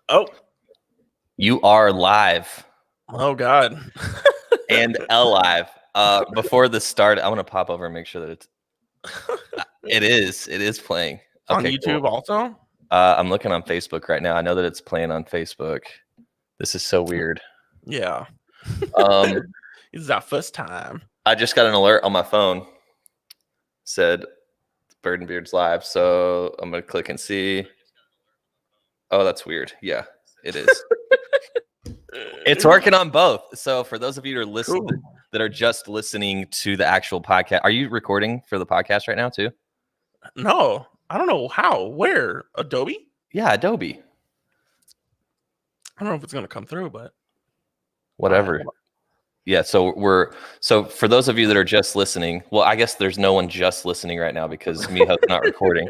Oh, You are live oh God. and alive. Before the start, I want to pop over and make sure that it is playing. On Okay, YouTube cool. also? I'm looking on Facebook right now. I know that it's playing on Facebook. This is so weird. Yeah. Um, It's our first time. I just got an alert on my phone. Said Bird and Beard's live, so I'm gonna click and see. Oh, that's weird. Yeah, it is. It's working on both. So for those of you who are listening, Cool. that are just listening to the actual podcast, are you recording for the podcast right now too? No, I don't know how. Where? Adobe? Yeah, Adobe. I don't know if it's gonna come through, but Whatever. Yeah, so for those of you that are just listening, well, I guess there's no one just listening right now because Miho's not recording.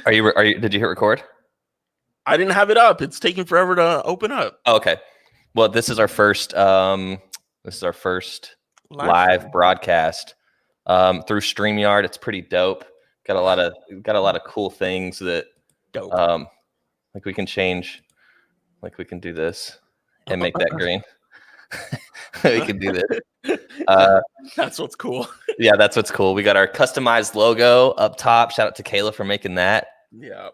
Are you did you hit record? I didn't have it up. It's taking forever to open up. Oh, okay. Well, this is our first live broadcast through StreamYard. It's pretty dope. Got a lot of cool things that Dope. like we can change, like we can do this and make that green. We can do this. That's what's cool. Yeah, that's what's cool. We got our customized logo up top. Shout out to Kayla for making that. Yeah.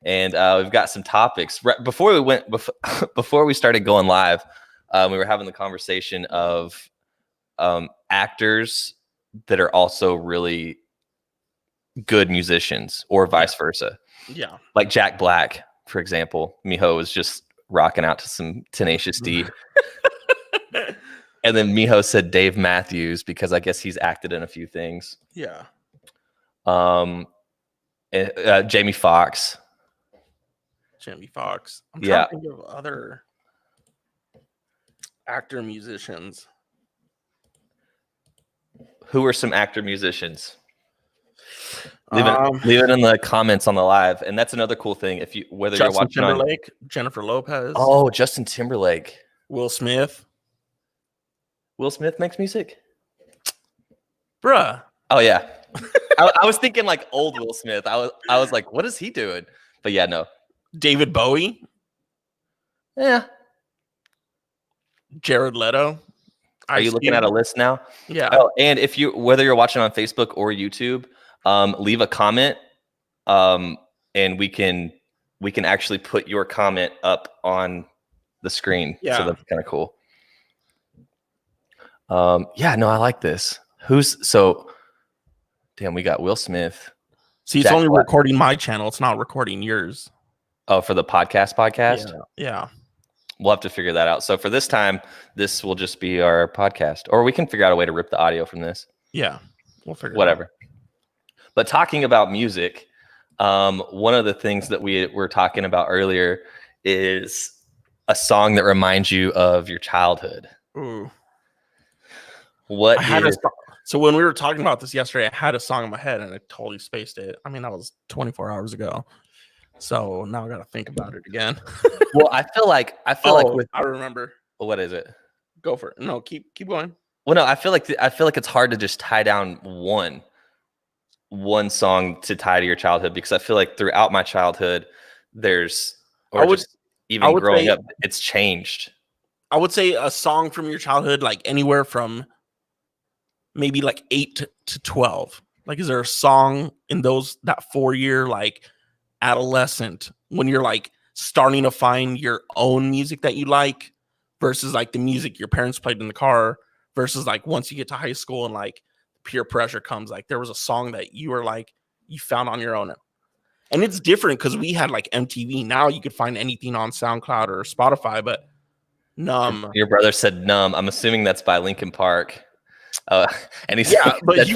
And we've got some topics. Before we started going live, we were having the conversation of actors that are also really good musicians, or vice versa. Yeah. Like Jack Black, for example. Miho was just rocking out to some Tenacious D. And then Miho said Dave Matthews because I guess he's acted in a few things. Yeah. Jamie Foxx. Jamie Foxx. I'm trying to think of other actor musicians. Who are some actor musicians? Leave it in the comments on the live. And that's another cool thing. If you whether Justin you're watching Timberlake, Jennifer Lopez. Oh, Justin Timberlake. Will Smith. Will Smith makes music? Bruh. Oh yeah. I was thinking like old Will Smith. I was like, what is he doing? But yeah, no. David Bowie. Yeah. Jared Leto. Are you looking at a list now? Yeah. Oh, and whether you're watching on Facebook or YouTube, leave a comment, and we can actually put your comment up on the screen. Yeah. So that's kind of cool. Yeah, no, I like this. Damn, we got Will Smith. See, it's only recording my channel. It's not recording yours. Oh, for the podcast? Yeah. We'll have to figure that out. So for this time, this will just be our podcast. Or we can figure out a way to rip the audio from this. Yeah. We'll figure whatever. it out. But talking about music, one of the things that we were talking about earlier is a song that reminds you of your childhood. Ooh. So when we were talking about this yesterday, I had a song in my head and I totally spaced it. I mean, that was 24 hours ago. So now I got to think about it again. Well, I feel like I remember. Well, what is it? Go for it. No, keep going. Well, no, I feel like it's hard to just tie down one song to tie to your childhood, because I feel like throughout my childhood, growing up, it's changed. I would say a song from your childhood, like anywhere from maybe like 8 to 12. Like, is there a song in that 4-year like adolescent when you're like starting to find your own music that you like versus like the music your parents played in the car versus like once you get to high school and like peer pressure comes, like there was a song that you were like you found on your own? And it's different because we had like MTV. Now you could find anything on SoundCloud or Spotify, but Numb. Your brother said Numb. I'm assuming that's by Linkin Park. And he's but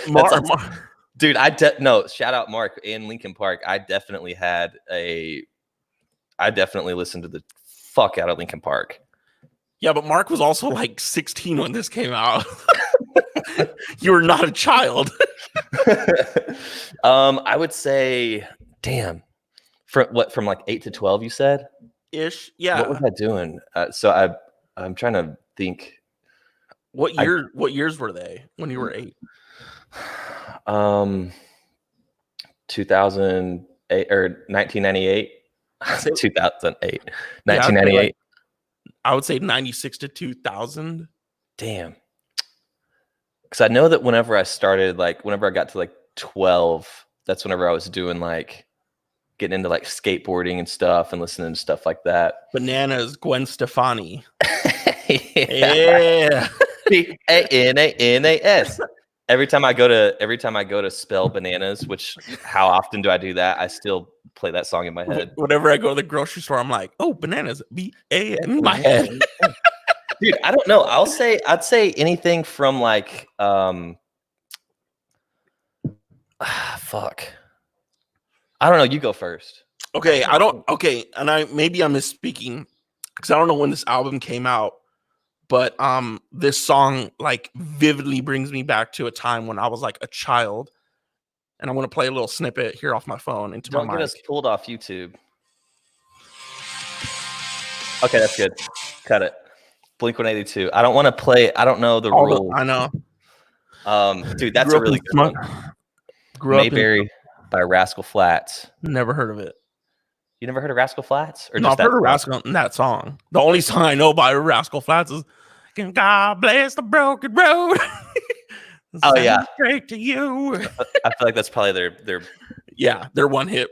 Mark, dude, shout out Mark in Linkin Park. I definitely listened to the fuck out of Linkin Park. Yeah, but Mark was also like 16 when this came out. You were not a child. I would say, damn, from like 8 to 12, you said? Ish, yeah. What was I doing? So I'm trying to think. What years were they when you were 8? 2008 or 1998. say, 2008, yeah, I'd say 1998. like, I would say 96 to 2000. Damn. Because I know that whenever I started, like whenever I got to like 12, that's whenever I was doing like getting into like skateboarding and stuff and listening to stuff like that. Bananas, Gwen Stefani. Yeah. Yeah. Bananas. Every time I go to spell bananas, which how often do I do that? I still play that song in my head. Whenever I go to the grocery store, I'm like, oh, bananas, B-A-N in my head. Dude, I don't know. I'd say anything from like fuck. I don't know. You go first. Okay, and maybe I'm misspeaking because I don't know when this album came out, but this song like vividly brings me back to a time when I was like a child, and I'm gonna play a little snippet here off my phone into Don't my get mic. us pulled off YouTube. Okay, that's good. Cut it. Blink-182. I don't want to play. I don't know the rules. I know. Dude, that's a really good one. Mayberry by Rascal Flatts. Never heard of it. You never heard of Rascal Flatts? Or no, I've heard of Rascal in that song. The only song I know by Rascal Flatts is God Bless the Broken Road. Oh yeah. Straight to you. I feel like that's probably their their one hit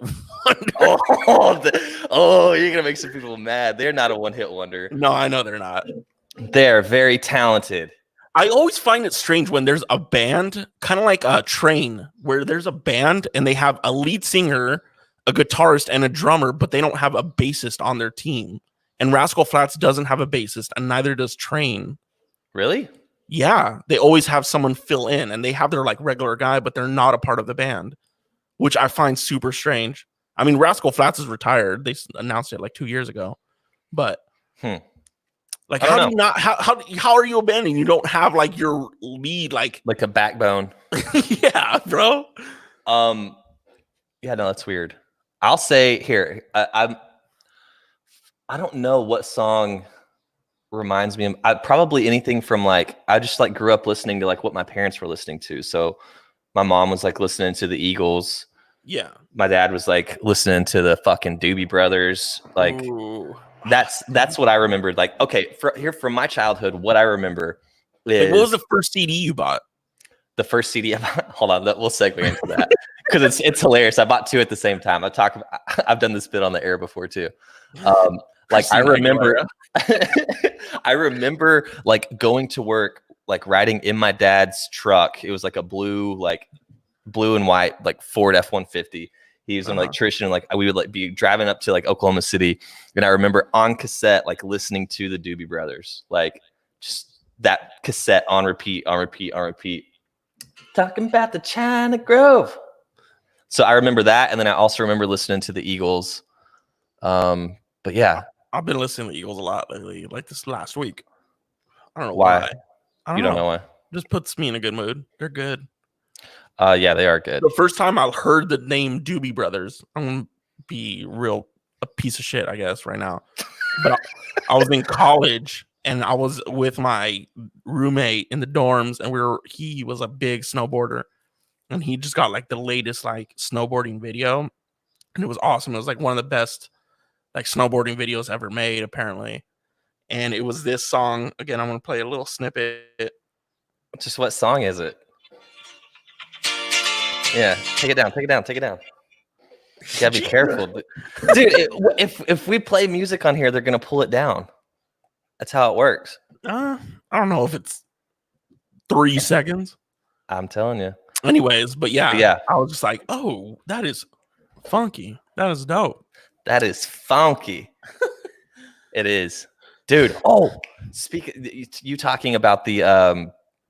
wonder. You're gonna make some people mad. They're not a one-hit wonder. No, I know they're not. They're very talented. I always find it strange when there's a band, kind of like a Train, where there's a band and they have a lead singer, a guitarist, and a drummer, but they don't have a bassist on their team. And Rascal Flatts doesn't have a bassist, and neither does Train. Really? Yeah, they always have someone fill in, and they have their like regular guy, but they're not a part of the band, which I find super strange. I mean, Rascal Flatts is retired. They announced it like 2 years ago, but like, how do you not? How are you a band and you don't have like your lead, like a backbone? Yeah, bro. Yeah, no, that's weird. I'll say here, I don't know what song reminds me of probably anything from like I just like grew up listening to like what my parents were listening to. So my mom was like listening to the Eagles. Yeah. My dad was like listening to the fucking Doobie Brothers. Like that's what I remembered. Like, okay, from my childhood, what I remember is like, what was the first CD you bought? The first CD I bought, hold on, we'll segue into that because it's hilarious. I bought two at the same time. I've done this bit on the air before too. Like I remember like going to work, like riding in my dad's truck. It was like a blue and white, like Ford F-150. He was an electrician. And, like we would like be driving up to like Oklahoma City. And I remember on cassette, like listening to the Doobie Brothers, like just that cassette on repeat. Talking about the China Grove. So I remember that. And then I also remember listening to the Eagles. But yeah. I've been listening to the Eagles a lot lately, like this last week. I don't know why. I don't know why. Just puts me in a good mood. They're good. Yeah, they are good. The first time I heard the name Doobie Brothers, I'm gonna be a piece of shit, I guess, right now. But I was in college and I was with my roommate in the dorms, and he was a big snowboarder, and he just got like the latest like snowboarding video, and it was awesome. It was like one of the best like snowboarding videos ever made, apparently. And it was this song. Again, I'm gonna play a little snippet. Just what song is it? Yeah, take it down. You gotta be careful, dude. If we play music on here, they're gonna pull it down. That's how it works. I don't know if it's 3 seconds. I'm telling you. Anyways, but yeah, I was just like, oh, that is funky. That is dope. That is funky. It is, dude. Oh, you talking about the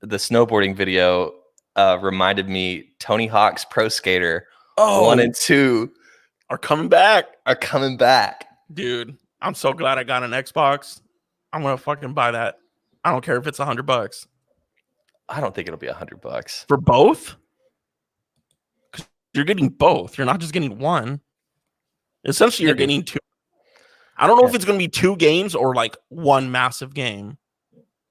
snowboarding video reminded me. Tony Hawk's Pro Skater 1 and 2 are coming back. Dude. I'm so glad I got an Xbox. I'm gonna fucking buy that. I don't care if it's $100. I don't think it'll be $100 for both. You're getting both. You're not just getting one. Essentially, you're getting two. I don't know if it's going to be 2 games or like one massive game.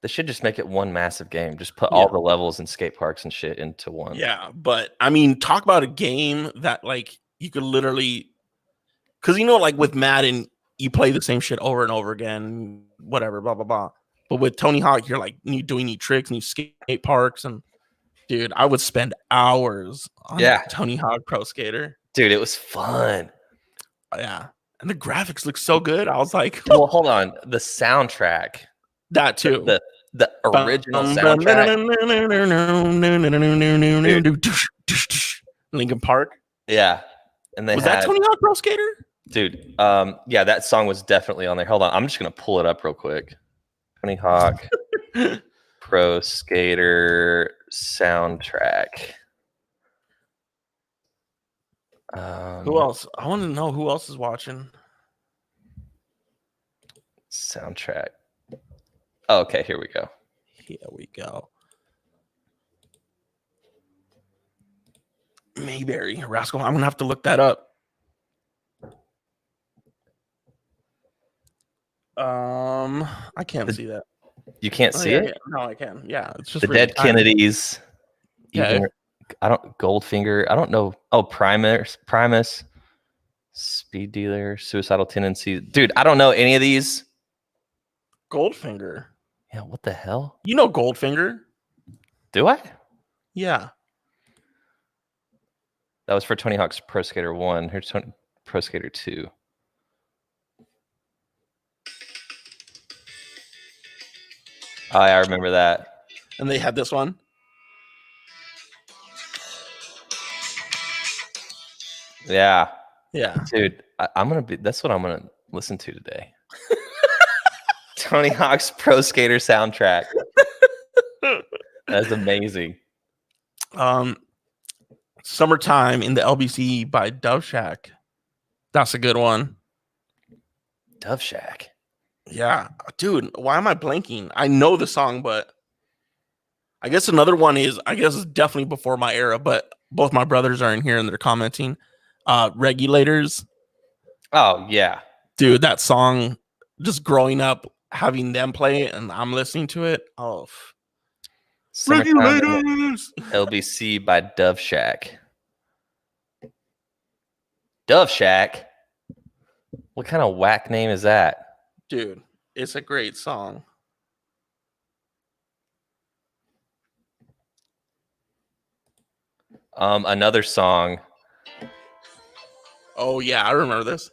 They should just make it one massive game. Just put all the levels and skate parks and shit into one. Yeah, but I mean, talk about a game that like you could literally Because like with Madden, you play the same shit over and over again, whatever, blah blah blah. But with Tony Hawk, you're like doing new tricks, new skate parks, and dude, I would spend hours on Tony Hawk Pro Skater. Dude, it was fun. Yeah, and the graphics look so good. I was like, well, hold on, the soundtrack, that too, the original soundtrack, Linkin Park. Yeah, and they was that Tony Hawk Pro Skater? Dude, yeah, that song was definitely on there. Hold on, I'm just gonna pull it up real quick. Tony Hawk Pro Skater soundtrack. Who else? I want to know who else is watching. Soundtrack. Oh, okay, here we go. Here we go. Mayberry Rascal. I'm gonna have to look that up. I can't see that. You can't see it? Yeah. No, I can. Yeah, it's just the really Dead Kennedys. Yeah, even, I don't Goldfinger. I don't know. Oh, Primus, Speed Dealer, Suicidal Tendencies. Dude, I don't know any of these. Goldfinger. Yeah, what the hell? You know Goldfinger? Do I? Yeah. That was for Tony Hawk's Pro Skater 1. Here's Pro Skater 2. Oh, I remember that. And they had this one. Yeah. Yeah. Dude, that's what I'm going to listen to today. Tony Hawk's Pro Skater soundtrack. That's amazing. Summertime in the LBC by Dove Shack. That's a good one. Dove Shack. Yeah, dude, why am I blanking? I know the song, but I guess another one is, it's definitely before my era, but both my brothers are in here and they're commenting. Regulators. Oh, yeah. Dude, that song, just growing up, having them play it and I'm listening to it. Oh, Regulators. LBC by Dove Shack. Dove Shack? What kind of whack name is that? Dude, it's a great song. Another song. Oh, yeah, I remember this.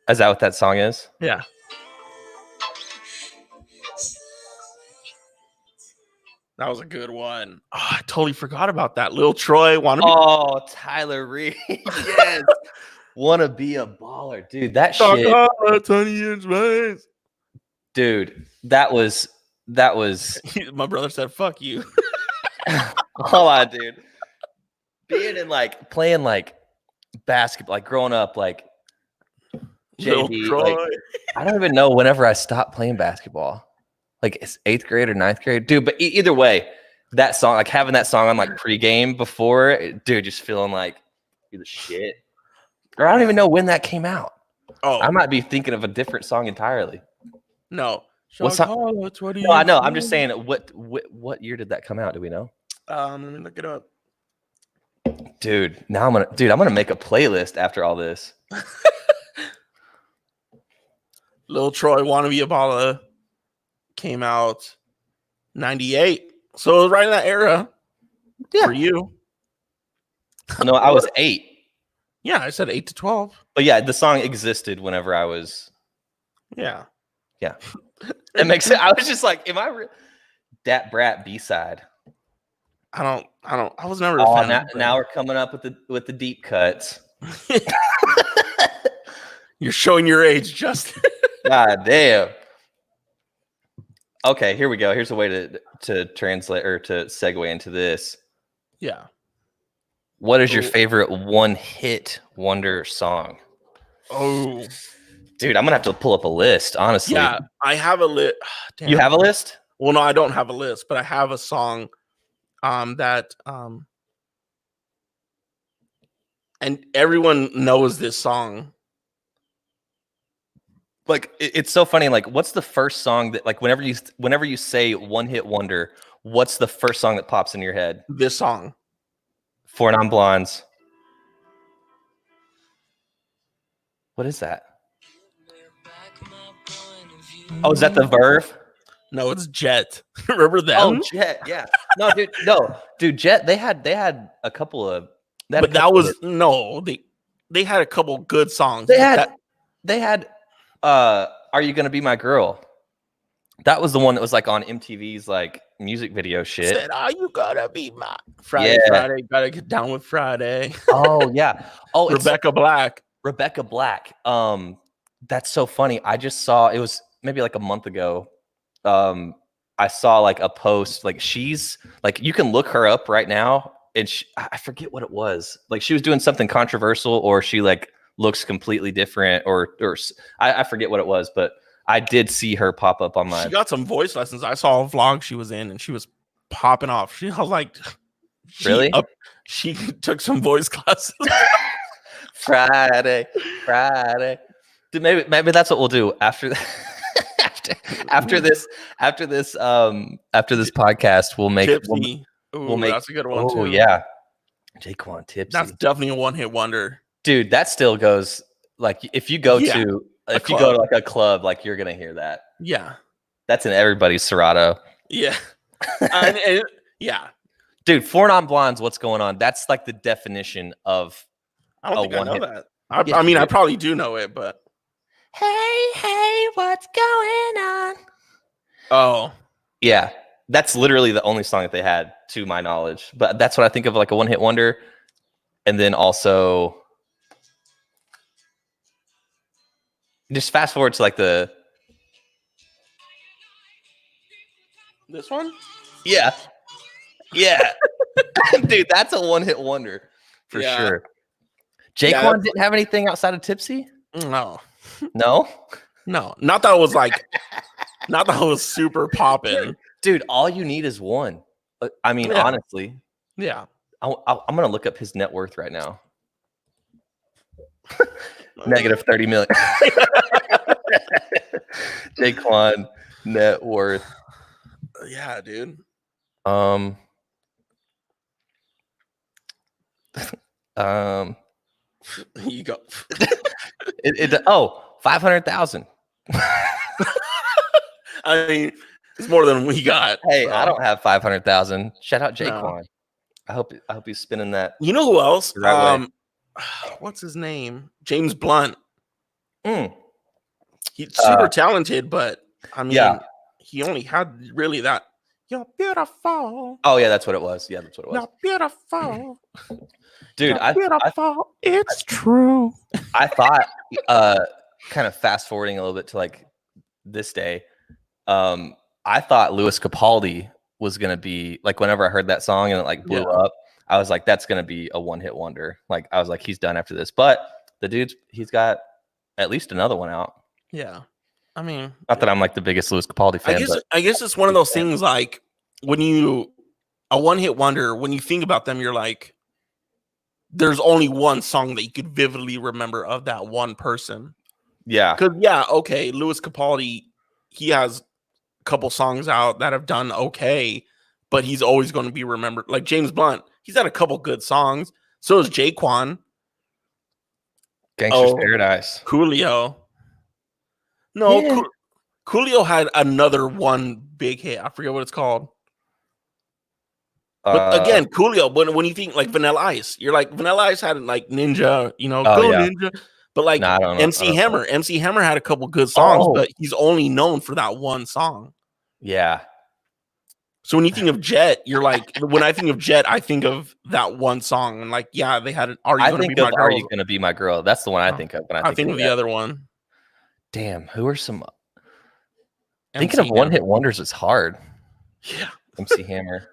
Is that what that song is? Yeah. That was a good one. Oh, I totally forgot about that. Lil Troy, Tyler Reed. Yes. Wanna be a baller. Dude, that shit. Dude, that was my brother said, fuck you. Hold on, dude. Being in playing basketball, growing up, JV, I don't even know whenever I stopped playing basketball. It's 8th grade or 9th grade. Dude, but either way, that song, having that song on pregame before, dude, just feeling you're the shit. Or I don't even know when that came out. Oh, I might be thinking of a different song entirely. No. What song? No, I know. I'm just saying, what year did that come out? Do we know? Let me look it up. Dude, I'm gonna make a playlist after all this. Lil Troy, Wanna Be a Baller came out 98. So it was right in that era. Yeah. For you. No, I was 8. Yeah, I said 8 to 12. But yeah, the song existed whenever I was. Yeah. Yeah. It makes sense. I was just am I Dat Brat B-side? I was never a fan. Now we're coming up with the deep cuts. You're showing your age, Justin. God damn. Okay, here we go. Here's a way to translate or to segue into this. Yeah. What is your favorite one-hit wonder song? Oh, dude, I'm gonna have to pull up a list. Honestly, yeah, I have a list. You have a list? Well, no, I don't have a list, but I have a song, that and everyone knows this song. It's so funny. What's the first song that whenever you say one-hit wonder, what's the first song that pops in your head? This song. 4 Non Blondes. What is that? Oh, is that the Verve? No, it's Jet. Remember them? Oh, Jet. Yeah. No, dude. Jet. They had a couple of. But that was no. They had a couple good songs. They had. Are You Gonna Be My Girl? That was the one that was like on MTV's like music video shit. Said, "Are you gonna be my Friday? Yeah. Friday, gotta get down with Friday." Oh yeah. Oh, Rebecca Black. Rebecca Black. That's so funny. I just saw, it was maybe like a month ago. I saw like a post, like she's like, you can look her up right now, and I forget what it was. Like she was doing something controversial, or she like looks completely different, or I forget what it was, but I did see her pop up on my. She got some voice lessons. I saw a vlog she was in, and she was popping off. I was like, really? She took some voice classes. Friday. Dude, maybe that's what we'll do after this podcast. We'll make Tipsy. We'll make that's a good one too. Oh yeah, Jaquan Tipsy. That's definitely a one-hit wonder, dude. That still goes. Like if you go to like a club, like you're gonna hear that. Yeah, that's in everybody's Serato. Yeah, yeah, dude. Four Non Blondes. What's going on? That's like the definition of. I don't think I know that. I mean, I probably do know it, but. Hey, what's going on? Oh, yeah. That's literally the only song that they had, to my knowledge. But that's what I think of, like a one-hit wonder. And then also, just fast forward to like this one? Yeah. Dude, that's a one-hit wonder for sure. Jaquan didn't have anything outside of Tipsy? No. No? No. Not that it was like, not that it was super popping. Dude, all you need is one. I mean, honestly. Yeah. I'm going to look up his net worth right now. Negative 30 million. Jaquan net worth. Yeah, dude. You go. 500,000. I mean, it's more than we got. Hey, I don't have 500,000. Shout out Jaquan. No. I hope he's spinning that. You know who else? What's his name? James Blunt. He's super talented, but I mean, he only had really that. You're beautiful. Oh yeah, that's what it was. Yeah, that's what it was. You're beautiful. Dude, it's true. I thought, kind of fast forwarding a little bit to like this day, I thought Lewis Capaldi was gonna be like, whenever I heard that song and it like blew up, I was like, that's gonna be a one-hit wonder. Like I was like, he's done after this. But the he's got at least another one out. Yeah, I mean, not that I'm like the biggest Lewis Capaldi fan. I guess it's one of those things like when a one-hit wonder, when you think about them, you're like, there's only one song that you could vividly remember of that one person. Yeah. Because, okay, Lewis Capaldi, he has a couple songs out that have done okay, but he's always going to be remembered. Like James Blunt, he's had a couple good songs. So is Jaquan. Gangsta's Paradise. Coolio. No, Coolio had another one big hit. I forget what it's called. But again, Coolio, when you think like Vanilla Ice, you're like, Vanilla Ice had like Ninja, Ninja. But like MC Hammer had a couple good songs, but he's only known for that one song. Yeah. So when you think of Jet, you're like, when I think of Jet, I think of that one song. And like, they had Are You Gonna Be My Girl? That's the one I think of when I think of the other one. Damn, who are some thinking of one-hit wonders is hard. Yeah. MC Hammer.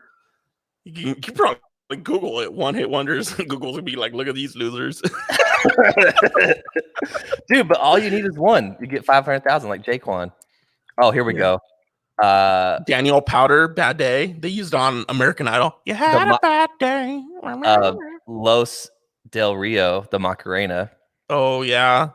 You probably Google it, one-hit wonders. Google's gonna be like, look at these losers. Dude, but all you need is one. You get 500,000 like Jaquan. Oh, here we go. Daniel Powder, Bad Day. They used on American Idol. You had a bad day. Los Del Rio, the Macarena. Oh yeah.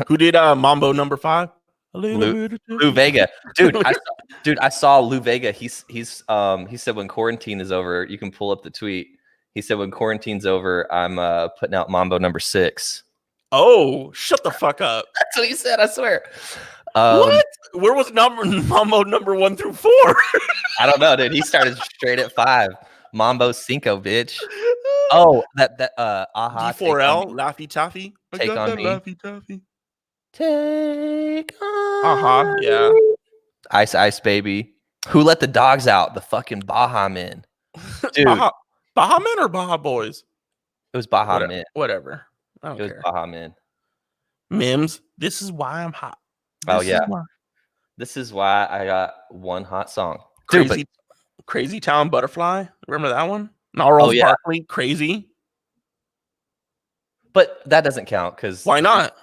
Who did Mambo number 5? Lou Vega. Dude, I saw Lou Vega. He said when quarantine is over, you can pull up the tweet. He said when quarantine's over, I'm putting out Mambo number 6. Oh, shut the fuck up. That's what he said. I swear. What? Where was Mambo number 1 through 4? I don't know, dude. He started straight at 5. Mambo Cinco, bitch. Oh, that aha. D4L, Laffy Taffy. Take on me. Laffy Taffy. Take on Yeah. Ice Ice Baby. Who let the dogs out? The fucking Baja Men. Dude. Baja Men or Baja Boys? It was Baja Men. Whatever. I don't care. It was Baja Men. Mims, this is why I'm hot. This is why I got one hot song. Crazy Town Butterfly. Remember that one? Gnarls Barkley, Crazy. But that doesn't count because why not?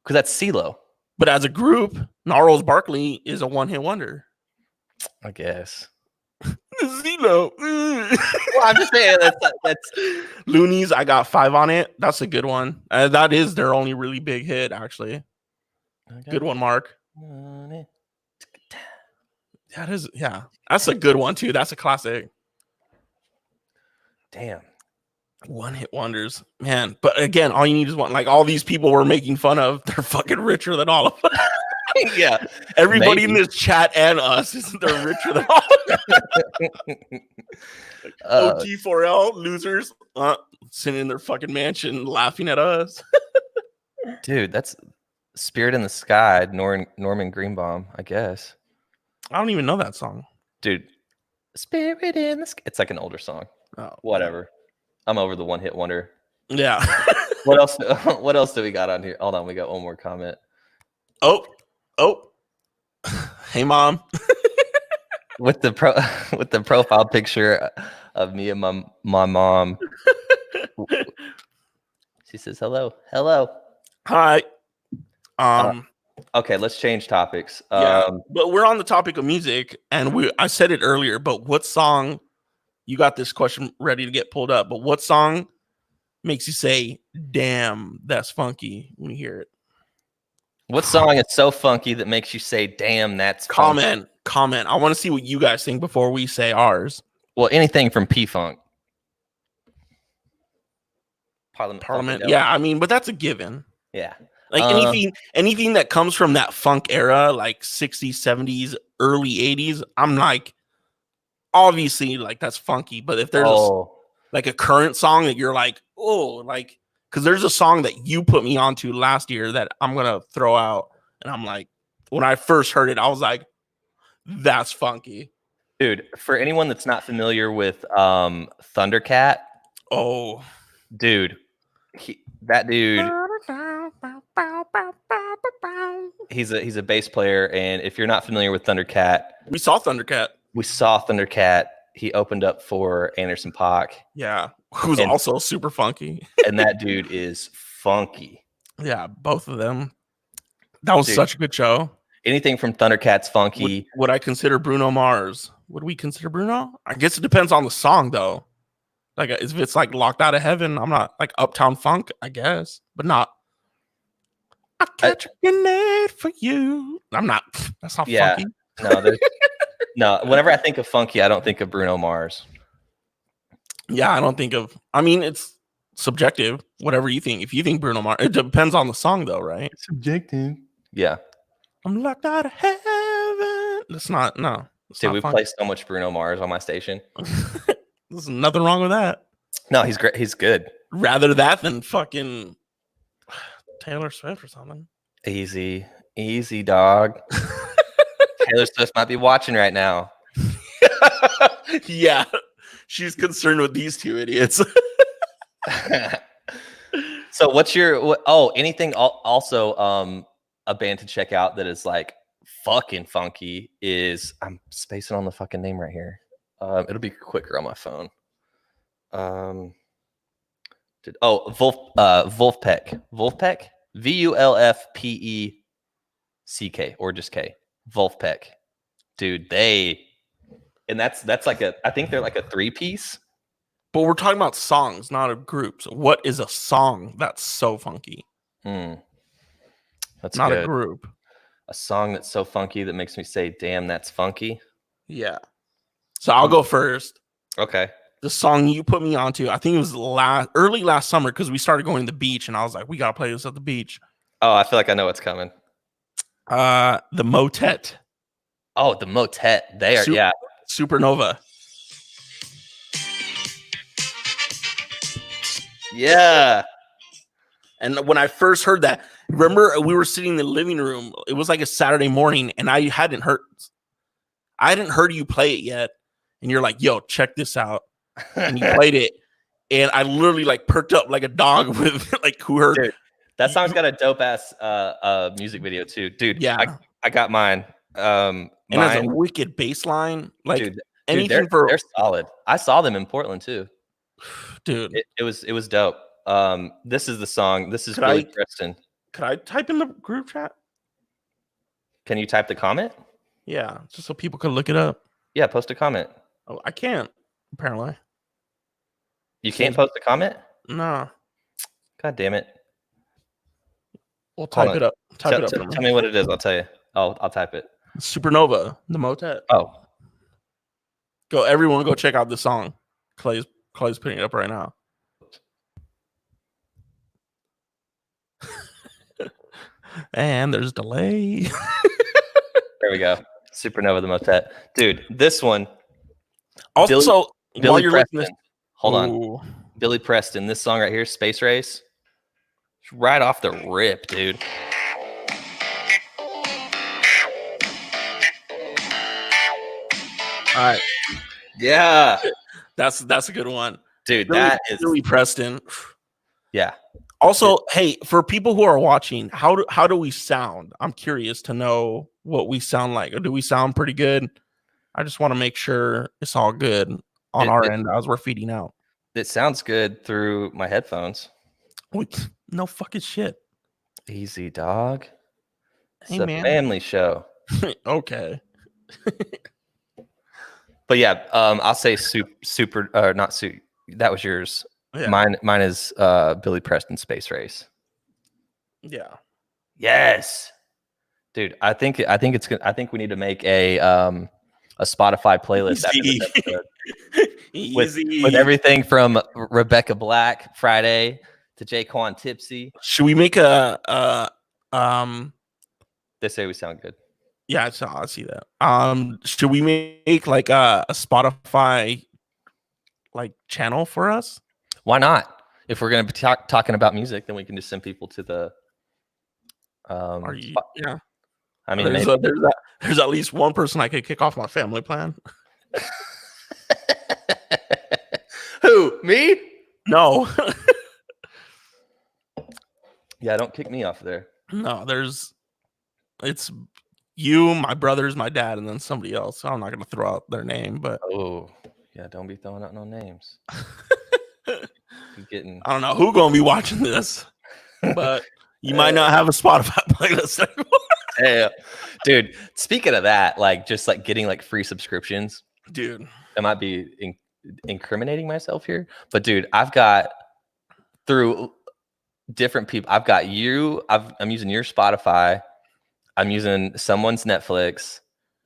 Because that's CeeLo. But as a group, Gnarls Barkley is a one-hit wonder. I guess. CeeLo. Well, I'm just saying that's Loonies. I got 5 on it. That's a good one. That is their only really big hit, actually. Good one, Mark. That is, yeah. That's a good one too. That's a classic. Damn. One-hit wonders, man. But again, all you need is one. Like all these people we're making fun of, they're fucking richer than all of us. Yeah. Everybody in this chat and us, they're richer than all of us. OT4L losers sitting in their fucking mansion laughing at us. Dude, that's Spirit in the Sky, Norman Greenbaum, I guess. I don't even know that song. Dude, Spirit in the Sky. It's like an older song. Oh, whatever. I'm over the one-hit wonder. Yeah. What else do we got on here? Hold on, we got one more comment. Oh. Hey, Mom. with the profile picture of me and my mom. She says hello. Hi. Okay, let's change topics. Yeah, but we're on the topic of music, and I said it earlier, but what song, you got this question ready to get pulled up, but what song makes you say, damn, that's funky when you hear it? What song is so funky that makes you say, damn, that's funky? Comment. I want to see what you guys think before we say ours. Well, anything from P-Funk. Parliament. Yeah, I mean, but that's a given. Yeah. Like anything that comes from that funk era, like 60s, 70s, early 80s, I'm like, obviously, like that's funky. But if there's like a current song that you're like, oh, like, because there's a song that you put me onto last year that I'm gonna throw out, and I'm like, when I first heard it, I was like, that's funky. Dude, for anyone that's not familiar with Thundercat, dude, that dude, he's a bass player, and if you're not familiar with Thundercat, we saw Thundercat. He opened up for Anderson .Paak. Yeah, who's also super funky. And that dude is funky. Yeah, both of them. That was such a good show. Anything from Thundercat's funky. Would I consider Bruno Mars? Would we consider Bruno? I guess it depends on the song, though. Like, if it's like Locked Out of Heaven, I'm not like Uptown Funk, I guess, but not. I catch a grenade for you. I'm not. That's not funky. No, whenever I think of funky, I don't think of Bruno Mars. Yeah, I don't think of. I mean, it's subjective. Whatever you think. If you think Bruno Mars, it depends on the song, though, right? It's subjective. Yeah. I'm locked out of heaven. That's not. No. Dude, we play so much Bruno Mars on my station. There's nothing wrong with that. No, he's great. He's good. Rather that than fucking Taylor Swift or something. Easy, dog. Taylor Swift might be watching right now. Yeah, she's concerned with these two idiots. So, what's your anything? Also, a band to check out that is like fucking funky is I'm spacing on the fucking name right here. It'll be quicker on my phone. Vulfpeck. VULFPECK or just K. Vulfpeck. Dude, that's like I think they're like a 3-piece. But we're talking about songs, not a group. So what is a song that's so funky? That's not good. A group. A song that's so funky that makes me say, damn, that's funky. Yeah. So I'll go first. Okay. the song you put me onto, I think it was early last summer because we started going to the beach, and I was like, we gotta play this at the beach. Oh, I feel like I know what's coming. The Motet. Oh, the Motet. They are, yeah. Supernova. Yeah. And when I first heard that, remember we were sitting in the living room. It was like a Saturday morning, and I hadn't heard you play it yet. And you're like, "Yo, check this out!" And you played it, and I literally like perked up like a dog with like who heard. Dude, that song's got a dope ass music video too, dude. Yeah, I got mine. And it's a wicked bass line. Like dude, anything they're solid. I saw them in Portland too, dude. It was dope. This is the song. This is Billy Preston. Could I type in the group chat? Can you type the comment? Yeah, just so people can look it up. Yeah, post a comment. Oh, I can't. Apparently, you can't post a comment. No. God damn it. We'll type it up. Type it up. Tell me what it is. I'll tell you. I'll type it. Supernova, the Motet. Oh, everyone go check out the song. Clay's putting it up right now. And there's delay. There we go. Supernova, the Motet. Dude, this one. Also, Billy Preston. Hold on. Ooh. Billy Preston. This song right here, Space Race. It's right off the rip, dude. All right. Yeah. That's a good one. Dude, that is Billy Preston. Yeah. Also, hey, for people who are watching, how do we sound? I'm curious to know what we sound like. Or do we sound pretty good? I just want to make sure it's all good on our end as we're feeding out. It sounds good through my headphones. Wait, no fucking shit. Easy, dog. Hey, it's a family show. Okay. But yeah, I'll say super or not super. That was yours. Yeah. Mine is Billy Preston, Space Race. Yeah. Yes, dude. I think it's good. I think we need to make a Spotify playlist after this episode. with everything from Rebecca Black Friday to Jaquan Tipsy. Should we make a They say we sound good. Yeah, I see that. Should we make like a Spotify like channel for us? Why not? If we're gonna be talking about music, then we can just send people to the. Yeah. I mean, there's at least one person I could kick off my family plan. Who? Me? No. Yeah, don't kick me off there. No, it's you, my brothers, my dad, and then somebody else. So I'm not gonna throw out their name, but yeah, don't be throwing out no names. I don't know who gonna be watching this, but you might not have a Spotify playlist anymore. Hey, dude, speaking of that, like just like getting like free subscriptions, dude, I might be incriminating myself here, but dude, I've got through different people. I've got you. I'm using your Spotify. I'm using someone's Netflix,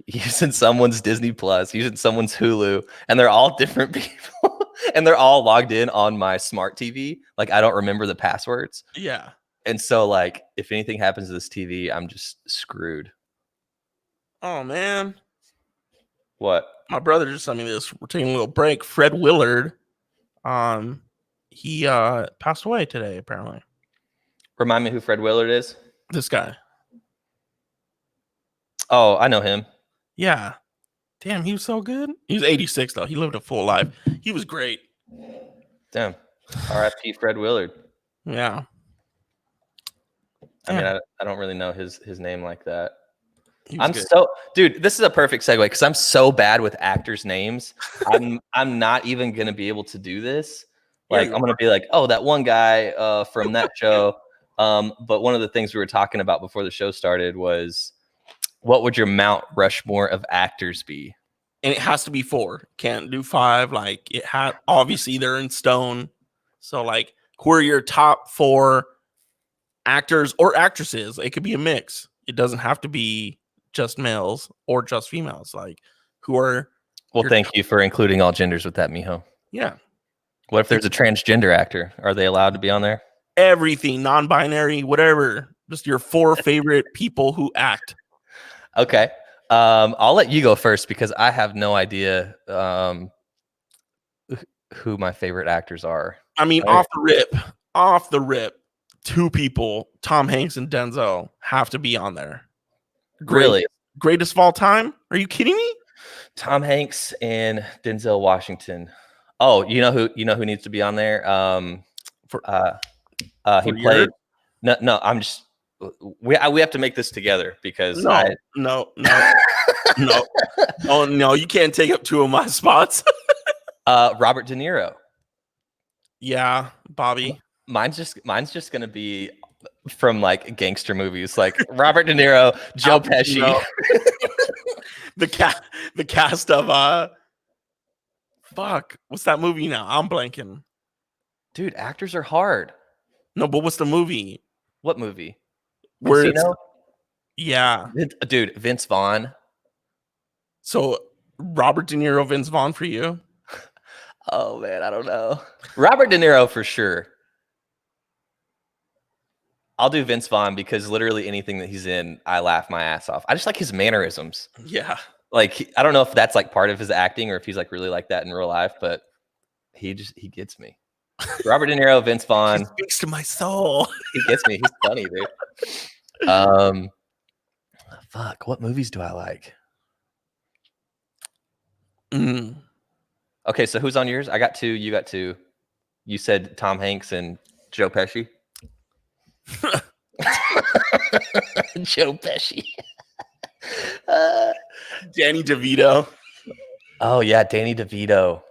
using someone's Disney Plus, using someone's Hulu, and they're all different people, and they're all logged in on my smart TV. Like I don't remember the passwords. Yeah. And so, like, if anything happens to this TV, I'm just screwed. Oh man. What? My brother just sent me this. We're taking a little break. Fred Willard, he passed away today, apparently. Remind me who Fred Willard is. This guy. Oh, I know him. Yeah. Damn, he was so good. He was 86 though. He lived a full life. He was great. Damn. R.I.P. Fred Willard. Yeah. I mean, I don't really know his name like that. I'm good. Dude, this is a perfect segue because I'm so bad with actors' names. I'm not even gonna be able to do this. Like, I'm gonna be like, oh, that one guy from that show. But one of the things we were talking about before the show started was, what would your Mount Rushmore of actors be? And it has to be 4. Can't do 5. Like it had obviously they're in stone. So like, who are your top 4 actors or actresses? It could be a mix. It doesn't have to be just males or just females. Like who are? Well, thank you for including all genders with that, mijo. Yeah. What if there's a transgender actor? Are they allowed to be on there? Everything, non-binary, whatever. Just your 4 favorite people who act. Okay. I'll let you go first because I have no idea who my favorite actors are. I mean, off the rip, 2 people, Tom Hanks and Denzel, have to be on there. Really? Greatest of all time? Are you kidding me? Tom Hanks and Denzel Washington. Oh, you know who needs to be on there? He played. No. I'm just. We have to make this together because no. Oh no, you can't take up 2 of my spots. Robert De Niro. Yeah, Bobby. Mine's just gonna be from like gangster movies, like Robert De Niro, Joe Pesci. the cast of fuck, what's that movie now? I'm blanking. Dude, actors are hard. No, but what's the movie? What movie? Where Casino? Yeah. Dude, Vince Vaughn. So Robert De Niro, Vince Vaughn for you? Oh man, I don't know. Robert De Niro for sure. I'll do Vince Vaughn because literally anything that he's in, I laugh my ass off. I just like his mannerisms. Yeah. Like, I don't know if that's like part of his acting or if he's like really like that in real life, but he gets me. Robert De Niro, Vince Vaughn. He speaks to my soul. He gets me. He's funny, dude. Fuck, what movies do I like? Okay, so who's on yours? I got 2, you got 2. You said Tom Hanks and Joe Pesci. Joe Pesci. Danny DeVito. Oh yeah, Danny DeVito.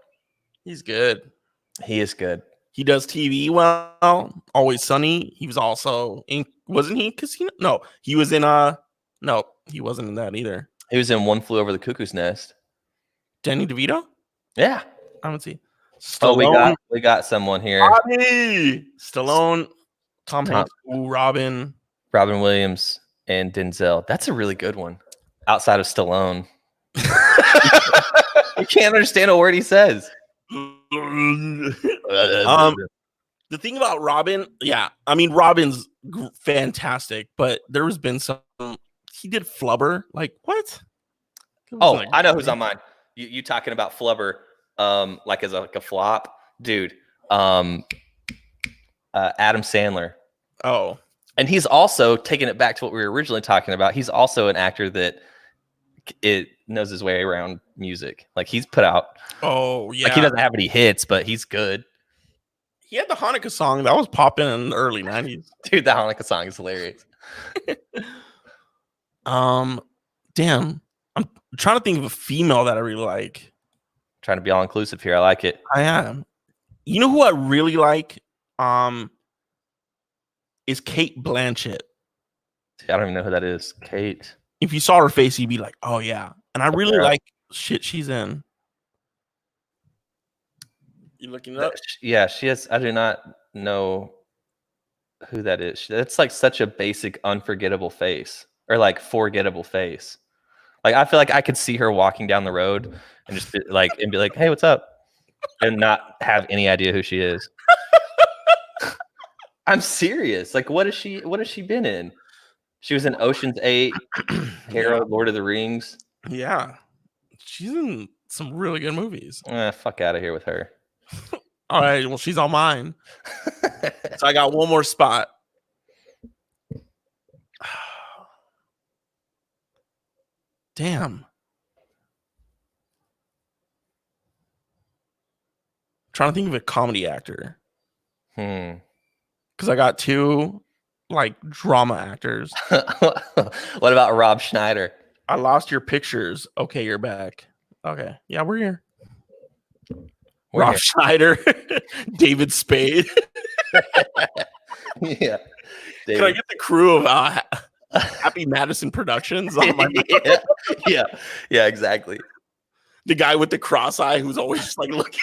He's good. He is good. He does TV well. Always Sunny. He was also in. Wasn't he? Casino? No, he was in. No, he wasn't in that either. He was in One Flew Over the Cuckoo's Nest. Danny DeVito. Yeah. I don't see. Stallone. Oh, we got someone here. Bobby! Stallone. Tom Hanks. Robin Williams and Denzel. That's a really good one. Outside of Stallone. You can't understand a word he says. The thing about Robin, yeah, I mean Robin's fantastic, but there has been some. He did Flubber, like what? Oh, like, I know who's on mine. You talking about Flubber, like as a flop, dude? Adam Sandler. Oh, and he's also taking it back to what we were originally talking about. He's also an actor that it knows his way around music. Like he's put out. Oh yeah. Like he doesn't have any hits, but he's good. He had the Hanukkah song that was popping in the early 90s. Dude, the Hanukkah song is hilarious. Damn. I'm trying to think of a female that I really like. Trying to be all inclusive here. I like it. I am. You know who I really like? Is Cate Blanchett. I don't even know who that is. Kate. If you saw her face, you'd be like, oh yeah. And I really like shit she's in. You looking it up? Yeah, she is. I do not know who that is. That's like such a basic, unforgettable face, or like forgettable face. Like I feel like I could see her walking down the road and just be like, "Hey, what's up?" and not have any idea who she is. I'm serious. Like, what has she been in? She was in Ocean's 8, Harold, Lord of the Rings. Yeah, she's in some really good movies. Fuck out of here with her. All right, well, she's on mine. So I got one more spot. Damn. Trying to think of a comedy actor. Because I got 2 like drama actors. What about Rob Schneider? I lost your pictures. Okay, you're back. Okay. Yeah, we're here. Rob Schneider, David Spade. Yeah. Can I get the crew of Happy Madison Productions on my yeah, exactly. The guy with the cross eye who's always just like looking.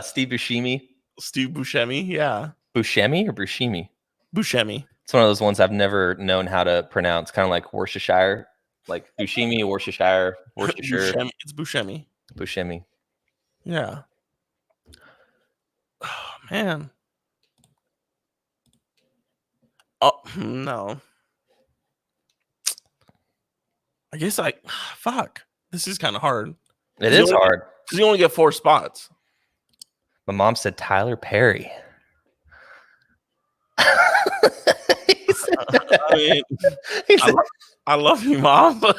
Steve Buscemi. Steve Buscemi, yeah. Buscemi or Buscemi? Buscemi. It's one of those ones I've never known how to pronounce, kind of like Worcestershire. like Buscemi, Worcestershire, Buscemi. It's Buscemi. Buscemi. Yeah. Oh man. Oh no. I guess fuck. This is kind of hard. It is hard. Because you only get 4 spots. My mom said Tyler Perry. I mean, I love you, Mom. But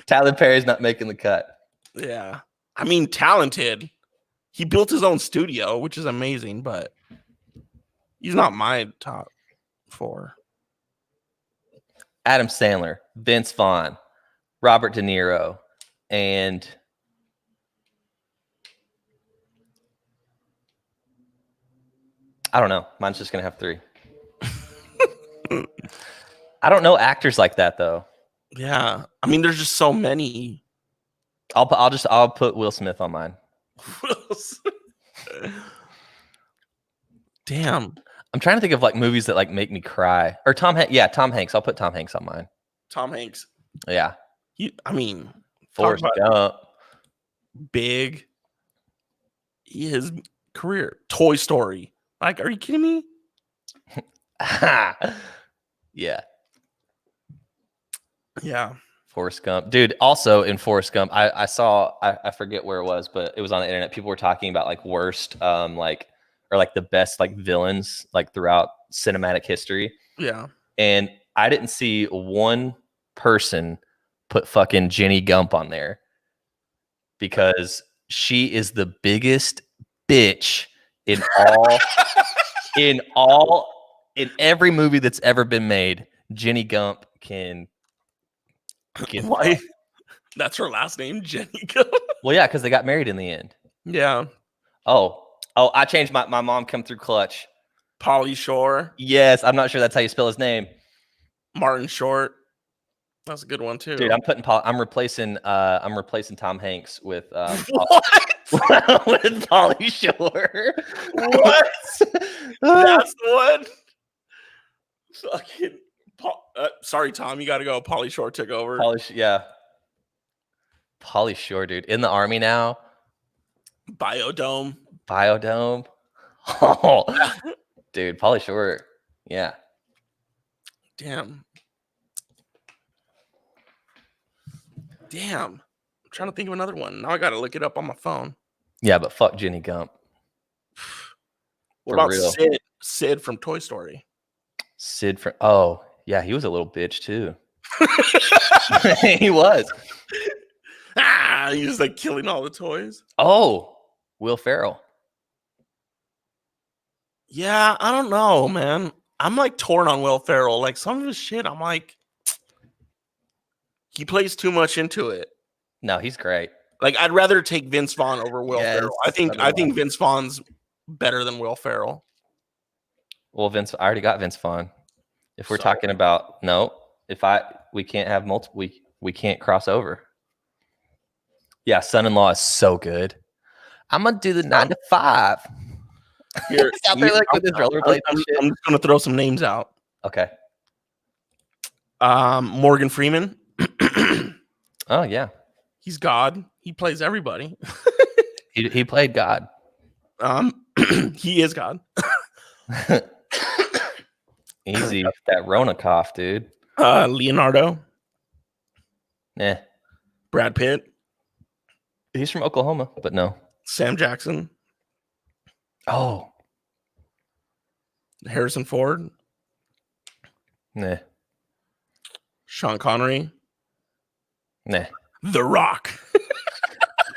Tyler Perry's not making the cut. yeah. I mean, talented. He built his own studio, which is amazing, but he's not my top 4. Adam Sandler, Vince Vaughn, Robert De Niro, and I don't know. Mine's just gonna have 3. I don't know actors like that though. Yeah. I mean, there's just so many. I'll put Will Smith on mine. Damn. I'm trying to think of like movies that like make me cry. Or Tom Hanks. Yeah, Tom Hanks. I'll put Tom Hanks on mine. Tom Hanks. Yeah. I mean, Forrest Gump. Big. His career. Toy Story. Like, are you kidding me? Yeah. Yeah. Forrest Gump. Dude, also in Forrest Gump, I saw, I forget where it was, but it was on the internet. People were talking about like worst, like, or like the best like villains like throughout cinematic history. Yeah. And I didn't see one person put fucking Jenny Gump on there because she is the biggest bitch in in every movie that's ever been made. Jenny Gump can why? That's her last name, Jenny Gump. Well, yeah, because they got married in the end. Yeah. Oh, I changed my mom come through clutch. Pauly Shore. Yes, I'm not sure that's how you spell his name. Martin Short. That's a good one too. Dude, I'm replacing Tom Hanks with what? with Pauly Shore. What? That's the one. Fucking. Sorry, Tom. You got to go. Pauly Shore took over. Yeah. Pauly Shore, dude, in the army now. Biodome. Oh, dude, Pauly Shore. Yeah. Damn. I'm trying to think of another one. Now I got to look it up on my phone. Yeah, but fuck Jenny Gump. What about real. Sid from Toy Story? Sid from yeah, he was a little bitch too. He was. He was like killing all the toys. Oh, Will Ferrell. Yeah, I don't know, man. I'm like torn on Will Ferrell. Like some of his shit, I'm like, he plays too much into it. No, he's great. Like I'd rather take Vince Vaughn over Will Ferrell. I think Vince Vaughn's better than Will Ferrell. Well, I already got Vince Vaughn. If we're talking about we can't have multiple, we can't cross over. Yeah, Son-in-Law is so good. I'm gonna do the 9 to 5. Here, out there like with his rollerblades and shit. I'm just gonna throw some names out. Okay. Morgan Freeman. Oh yeah, he's God. He plays everybody. he played God. He is God. Easy, that Rona cough, dude. Leonardo. Nah. Brad Pitt. He's from Oklahoma, but no. Sam Jackson. Oh. Harrison Ford. Nah. Sean Connery. Nah. The Rock.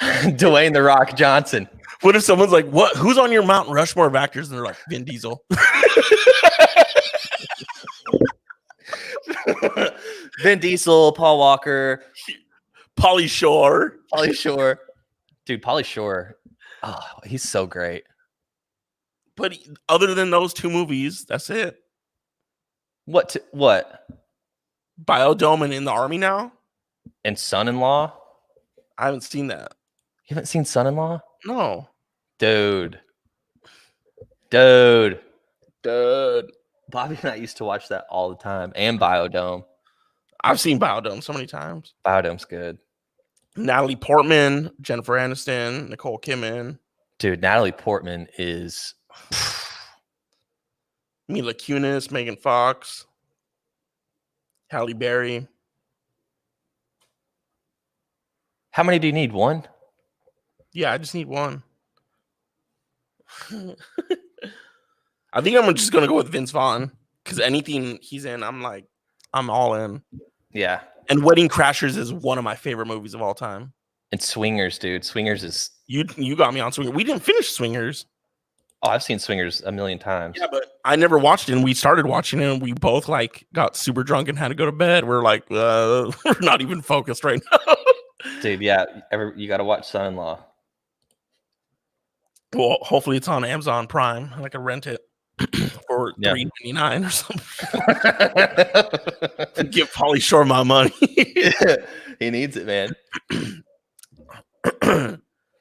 Dwayne The Rock Johnson. What if someone's like, "What? Who's on your Mount Rushmore of actors?" And they're like, "Vin Diesel." Vin Diesel, Paul Walker, Pauly Shore. Dude, Pauly Shore. Oh, he's so great. But other than those 2 movies, that's it. What? Biodome and In the Army Now? And Son-in-Law? I haven't seen that. You haven't seen Son-in-Law? No. Dude. Bobby and I used to watch that all the time. And Biodome. I've seen Biodome so many times. Biodome's good. Natalie Portman, Jennifer Aniston, Nicole Kidman, Dude, Natalie Portman is Mila Kunis, Megan Fox, Halle Berry. How many do you need? One? Yeah, I just need one. I think I'm just gonna go with Vince Vaughn because anything he's in, I'm all in. Yeah. And Wedding Crashers is one of my favorite movies of all time. And Swingers, dude. Swingers is You got me on Swingers. We didn't finish Swingers. Oh, I've seen Swingers a million times. Yeah, but I never watched it. And we started watching it, and we both got super drunk and had to go to bed. We're like, we're not even focused right now. Dude, yeah. You got to watch Son-in-Law. Well, hopefully it's on Amazon Prime. I can rent it for $3.99 or something. Give Pauly Shore my money. He needs it, man.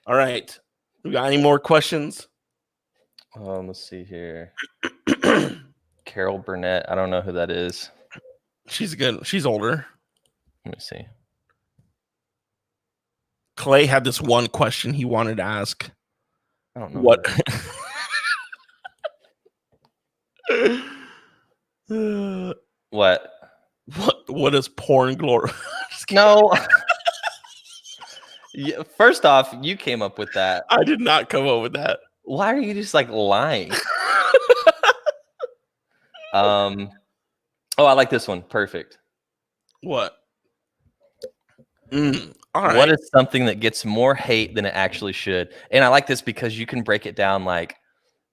All right. We got any more questions? Let's see here. Carol Burnett. I don't know who that is. She's good. She's older. Let me see. Clay had this one question he wanted to ask. I don't know What? What? What is porn glory? No. Yeah, first off, you came up with that. I did not come up with that. Why are you just like lying? Oh, I like this one. Perfect. What? All right. What is something that gets more hate than it actually should? And I like this because you can break it down like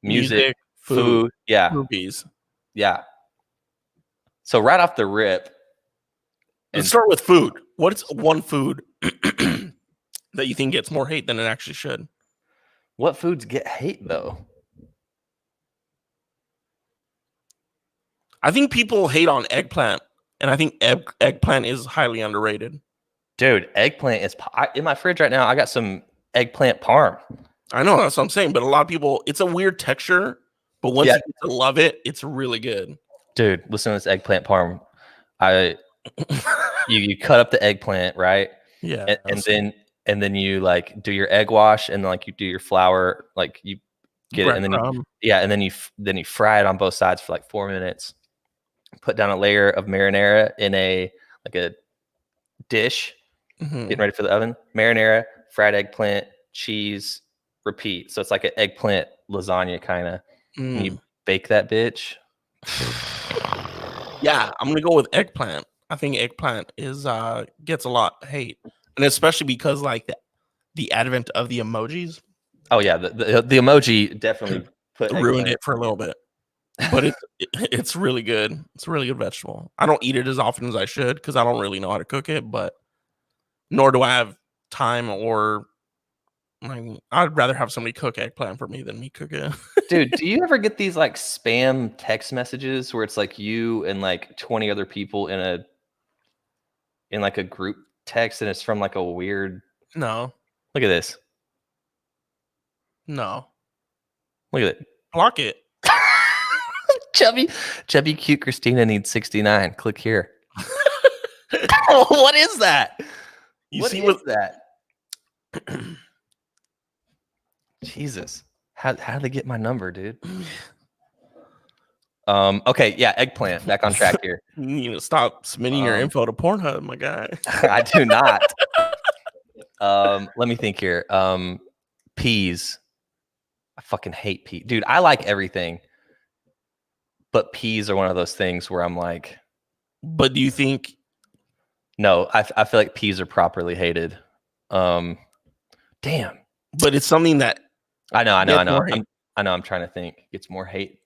music, food, yeah, movies. Yeah. So right off the rip, let's start with food. What's one food that you think gets more hate than it actually should? What foods get hate though? I think people hate on eggplant, and I think eggplant is highly underrated. Dude, eggplant is in my fridge right now. I got some eggplant parm. I know, that's what I'm saying, but a lot of people, it's a weird texture, but once you get to love it, it's really good. Dude, listen to this eggplant parm. You cut up the eggplant, right? Yeah. And then you like do your egg wash, and like you do your flour, like you get it, and then you fry it on both sides for like 4 minutes. Put down a layer of marinara in a dish, getting ready for the oven. Marinara, fried eggplant, cheese, repeat. So it's like an eggplant lasagna kind of. You bake that bitch. Yeah, I'm gonna go with eggplant. I think eggplant is gets a lot of hate, and especially because like the advent of the emojis. Oh yeah, the emoji definitely ruined it for a little bit, but it's really good. It's a really good vegetable. I don't eat it as often as I should because I don't really know how to cook it, but nor do I have time or. I'd rather have somebody cook eggplant for me than me cook it. Dude, do you ever get these like spam text messages where it's like you and like 20 other people in like a group text, and it's from like a weird? No. Look at this. No. Look at it. Block it. Chubby cute Christina needs 69. Click here. What is that? What is that? Jesus. How did they get my number, dude? Okay, yeah, eggplant. Back on track here. You need to stop submitting your info to Pornhub, my guy. I do not. Let me think here. Peas. I fucking hate peas. Dude, I like everything. But peas are one of those things where I'm like. But do you think? No, I feel like peas are properly hated. Damn. But it's something that. I know. I'm trying to think. Gets more hate.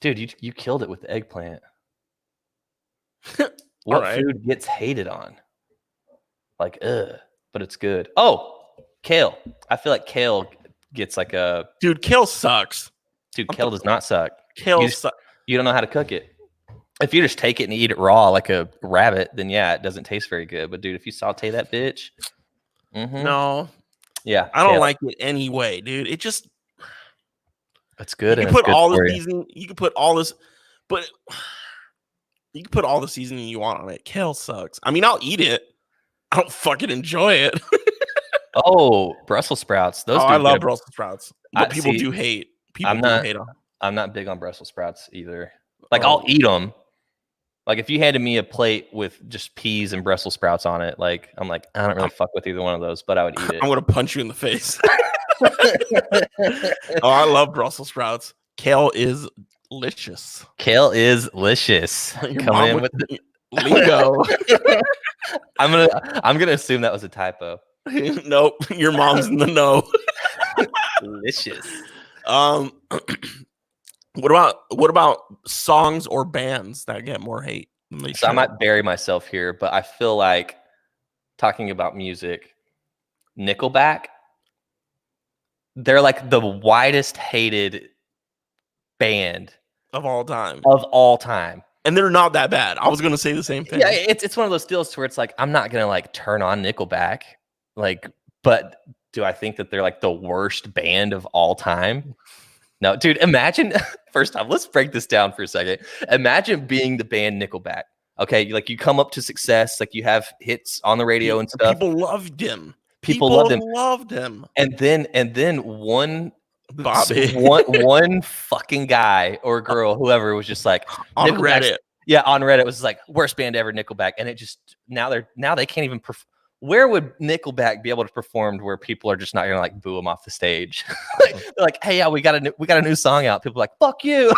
Dude, you killed it with the eggplant. What food gets hated on? Like, but it's good. Oh, kale. I feel like kale gets like a... Dude, kale sucks. Dude, kale does not suck. Kale sucks. You don't know how to cook it. If you just take it and eat it raw like a rabbit, then yeah, it doesn't taste very good. But dude, if you saute that bitch... No. Yeah. I don't like it anyway, dude. It just... It's good. You can put all this seasoning. You can put all this... But You can put all the seasoning you want on it. Kale sucks. I mean, I'll eat it. I don't fucking enjoy it. Oh, Brussels sprouts. Those I love Brussels sprouts, but people see, do hate. People I'm do not- hate them. I'm not big on Brussels sprouts either. Like I'll eat them. Like if you handed me a plate with just peas and Brussels sprouts on it, like I'm like, I don't really fuck with either one of those, but I would eat it. I'm gonna punch you in the face. I love Brussels sprouts. Kale is delicious. Kale is delicious. Your Coming mom in with with lingo. I'm gonna assume that was a typo. Nope, your mom's in the know. Delicious. What about songs or bands that get more hate than they So I should? might bury myself here, but I feel like talking about music, Nickelback, they're like the widest hated band of all time, of all time. and they're not that bad. I was gonna say the same thing. Yeah, it's one of those deals where it's like I'm not gonna like turn on Nickelback, like, but do I think that they're like the worst band of all time? No, dude. Imagine first off, let's break this down for a second. Imagine being the band Nickelback. Okay, like you come up to success, like you have hits on the radio and stuff. People loved him. People loved him. And then one Bobby one fucking guy or girl, whoever, was just like on Nickelback's- Reddit. Yeah, on Reddit was like worst band ever, Nickelback, and it just now they can't even. Where would Nickelback be able to perform where people are just not gonna like boo them off the stage? They're like, hey, yeah, we got a new song out. People are like, fuck you.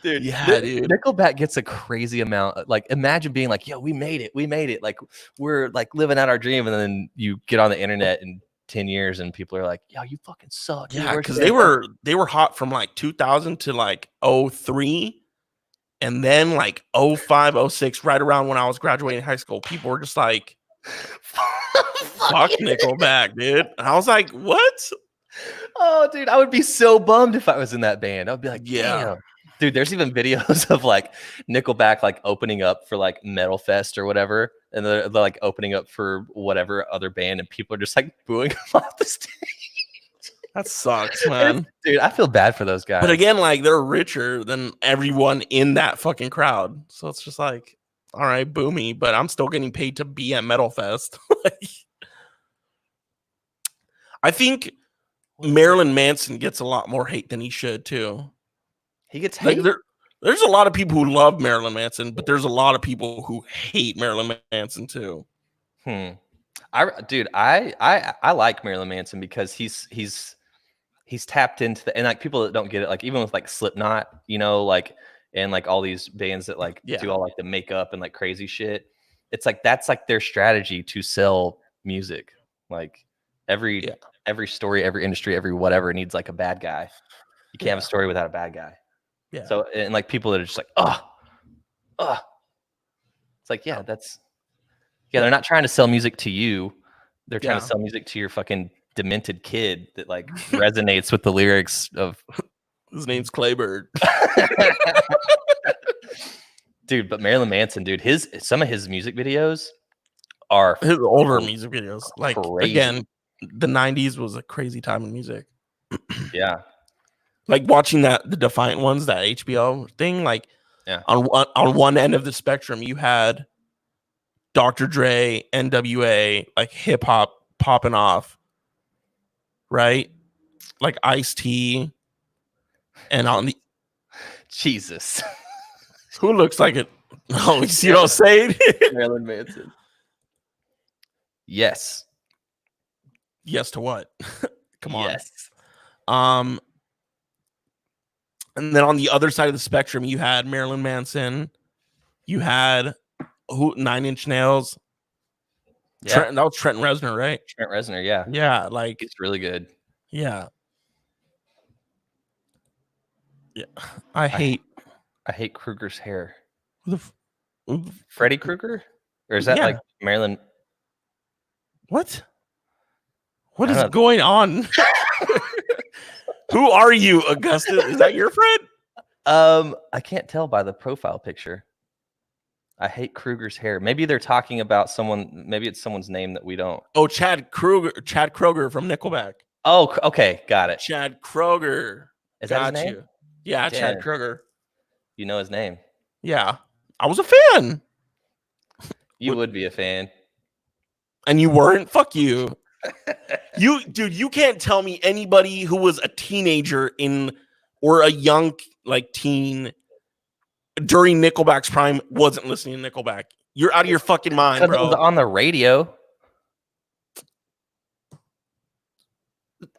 Dude, dude. Nickelback gets a crazy amount. Like, imagine being like, yo, we made it. Like, we're like living out our dream, and then you get on the internet in 10 years, and people are like, yo, you fucking suck. Yeah, because they were hot from like 2000 to like 03. And then like 05, 06, right around when I was graduating high school, people were just like, fuck Nickelback, dude. And I was like, what? Oh, dude, I would be so bummed if I was in that band. I'd be like, yeah. Damn. Dude, there's even videos of like Nickelback like opening up for like Metal Fest or whatever. And they're like opening up for whatever other band, and people are just like booing them off the stage. That sucks, man. Dude, I feel bad for those guys. But again, like they're richer than everyone in that fucking crowd. So it's just like, all right, boo me, but I'm still getting paid to be at Metal Fest. I think Marilyn Manson gets a lot more hate than he should too. He gets hate. Like, there's a lot of people who love Marilyn Manson, but there's a lot of people who hate Marilyn Manson too. I like Marilyn Manson because he's tapped into the, and like people that don't get it, like even with like Slipknot, you know, like, and like all these bands that like do all like the makeup and like crazy shit. It's like that's like their strategy to sell music. Like every story, every industry, every whatever needs like a bad guy. You can't have a story without a bad guy. Yeah. So and like people that are just like, it's like they're not trying to sell music to you. They're trying to sell music to your fucking demented kid that like resonates with the lyrics of his name's Claybird. Dude, but Marilyn Manson, dude, some of his music videos are his older music videos. Like crazy. Again, the 90s was a crazy time in music. Yeah. Like watching the Defiant Ones, that HBO thing, like on one end of the spectrum, you had Dr. Dre, NWA, like hip hop popping off, right? Like Ice-T, and on the Jesus, who looks like it? Oh, you see what I'm saying? Marilyn Manson. Yes. Yes to what? Come on. Yes. And then on the other side of the spectrum, you had Marilyn Manson, you had Nine Inch Nails. Yeah. That was Trent Reznor, right? Trent Reznor, yeah. Yeah, like it's really good. Yeah. Yeah. I hate Kruger's hair. Who Freddy Krueger? Or is that like Marilyn? What is going on? Who are you, Augustus? Is that your friend? I can't tell by the profile picture. I hate Kruger's hair. Maybe they're talking about someone. Maybe it's someone's name that we don't. Oh, Chad Kroeger from Nickelback. Oh, okay, got it. Chad Kroeger. Is that his name? Yeah, Chad Damn. Kroeger. You know his name. Yeah, I was a fan. You What- would be a fan. And you weren't? Fuck you. Dude, you can't tell me anybody who was a teenager or a young like teen during Nickelback's prime wasn't listening to Nickelback. You're out of your fucking mind, Because it was bro. on the radio.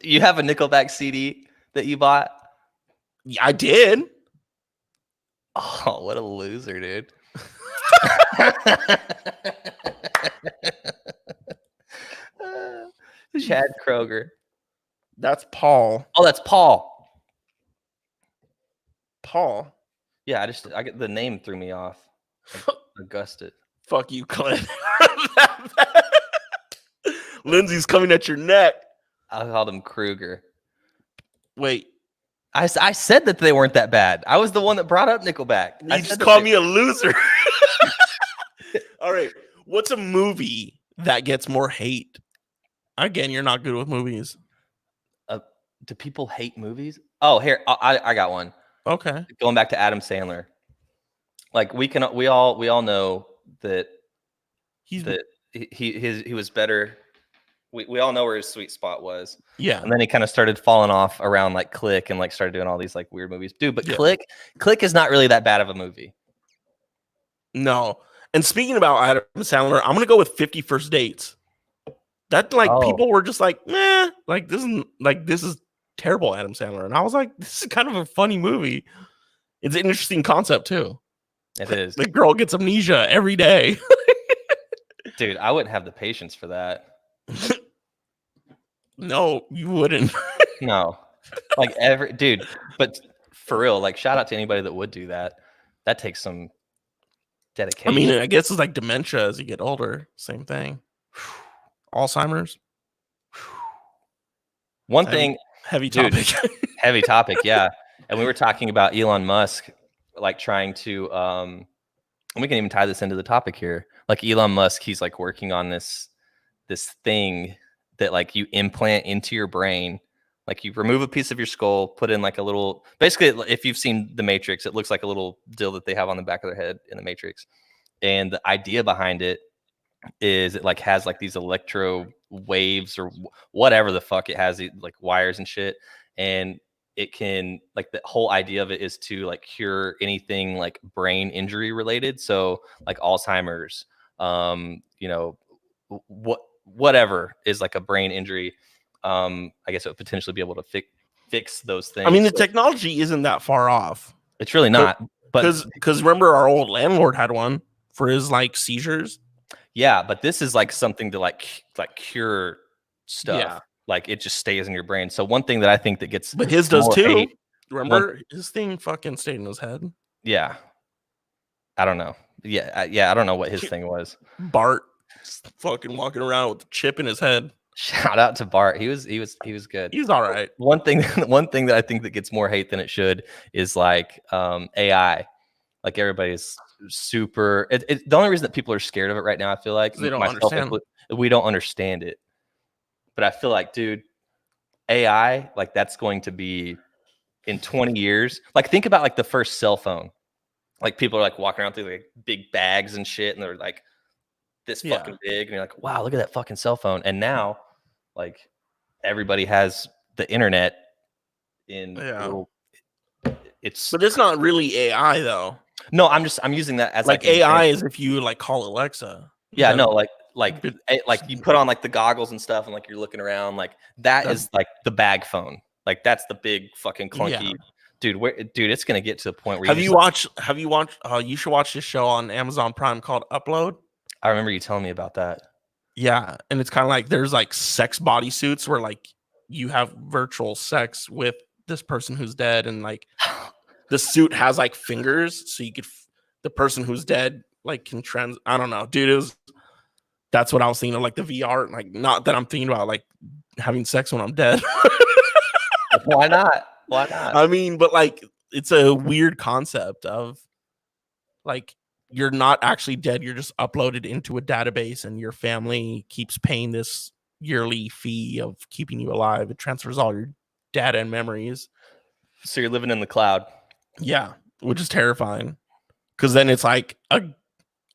You have a Nickelback CD that you bought? Yeah, I did. Oh, what a loser, dude. Chad Kroeger. That's Paul. Oh, that's Paul. Paul. Yeah, I get the name threw me off. Augustus. Fuck you, Clint. Lindsay's coming at your neck. I called him Kruger. Wait, I said that they weren't that bad. I was the one that brought up Nickelback. you just called me a loser. All right, what's a movie that gets more hate? Again, you're not good with movies. Do people hate movies? Oh, here I got one. Okay. Going back to Adam Sandler. Like we all know that He was better. We all know where his sweet spot was. Yeah. And then he kind of started falling off around like Click and like started doing all these like weird movies. Dude, but Yeah. Click is not really that bad of a movie. No. And speaking about Adam Sandler, I'm gonna go with 50 First Dates. That people were just like, meh, this is terrible, Adam Sandler. And I was like, this is kind of a funny movie. It's an interesting concept too. It is. The girl gets amnesia every day. Dude, I wouldn't have the patience for that. No, you wouldn't. No. Dude, but for real, like shout out to anybody that would do that. That takes some dedication. I mean, I guess it's like dementia as you get older. Same thing. Alzheimer's. One thing, Heavy dude, topic. heavy topic, yeah. And we were talking about Elon Musk, like trying to, and we can even tie this into the topic here. Like Elon Musk, he's like working on this thing that like you implant into your brain. Like you remove a piece of your skull, put in like a little, basically, if you've seen The Matrix, it looks like a little deal that they have on the back of their head in The Matrix. And the idea behind it is it like has like these electro waves or whatever the fuck it has, like wires and shit. And it can, like, the whole idea of it is to like cure anything like brain injury related. So like Alzheimer's, whatever is like a brain injury. I guess it would potentially be able to fix those things. I mean, the technology isn't that far off. It's really not. But because remember, our old landlord had one for his like seizures. Yeah, but this is like something to like cure stuff. Yeah. Like it just stays in your brain. So one thing that I think that gets, But his does more too. hate- Remember, his thing fucking stayed in his head. yeah, I don't know. I don't know what his thing was. Bart fucking walking around with a chip in his head. Shout out to Bart. He was good. He's all right. One thing that I think that gets more hate than it should is like AI. Like everybody's super. The only reason that people are scared of it right now, I feel like, They don't myself understand. included, we don't understand it. But I feel like, dude, AI, like that's going to be in 20 years. Like think about like the first cell phone. Like people are like walking around through like big bags and shit, and they're like this fucking big, and you're like, wow, look at that fucking cell phone. And now, like everybody has the internet in little. But it's not really AI though. No, I'm using that as like AI is if you like call Alexa. Yeah, no, like you put on like the goggles and stuff, and like you're looking around, like that is like the bag phone. Like that's the big fucking clunky dude. Dude, it's gonna get to the point where have you watched? You should watch this show on Amazon Prime called Upload. I remember you telling me about that. Yeah, and it's kind of like there's like sex bodysuits where like you have virtual sex with this person who's dead, and like the suit has like fingers, so you could the person who's dead like can I don't know, dude. That's what I was thinking of, like the VR. Like, not that I'm thinking about like having sex when I'm dead. Why not? Why not? I mean, but like it's a weird concept of like you're not actually dead. You're just uploaded into a database, and your family keeps paying this yearly fee of keeping you alive. It transfers all your data and memories. So you're living in the cloud. Yeah, which is terrifying. Because then it's like